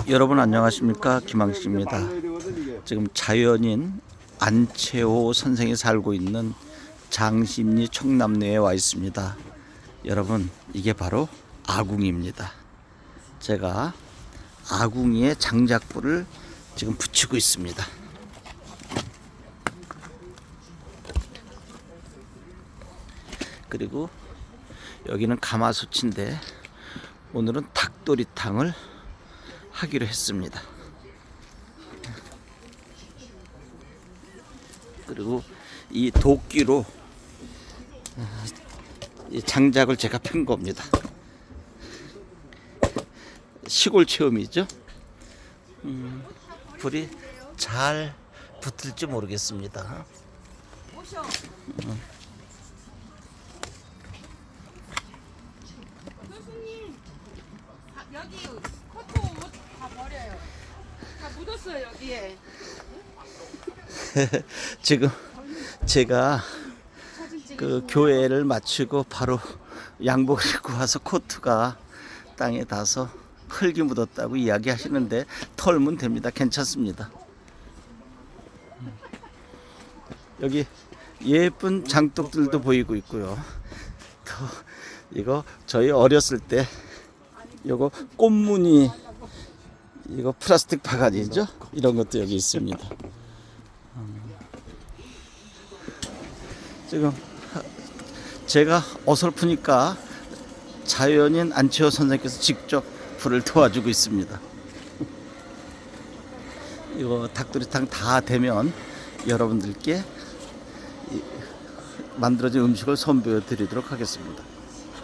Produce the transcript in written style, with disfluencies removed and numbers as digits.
여러분 안녕하십니까, 김항식입니다. 지금 자연인 안채호 선생이 살고 있는 장심리 청남리에 와 있습니다. 여러분, 이게 바로 아궁이입니다. 제가 아궁이에 장작불을 지금 붙이고 있습니다. 그리고 여기는 가마솥인데 오늘은 닭도리탕을 하기로 했습니다. 그리고 이 도끼로 이 장작을 제가 편 겁니다. 시골 체험이죠. 불이 잘 붙을지 모르겠습니다. 교수님, 여기 코트 옷 다 버려요. 다 묻었어요 여기에. 지금 제가 그 교회를 마치고 바로 양복을 입고 와서 코트가 땅에 닿아서 흙이 묻었다고 이야기하시는데 털면 됩니다. 괜찮습니다. 여기 예쁜 장독들도 보이고 있고요. 또 이거 저희 어렸을 때 이거 꽃무늬 이거 플라스틱 바가지죠? 이런 것도 여기 있습니다. 지금 제가 어설프니까 자연인 안채호 선생님께서 직접 불을 도와주고 있습니다. 이거 닭도리탕 다 되면 여러분들께 만들어진 음식을 선보여 드리도록 하겠습니다.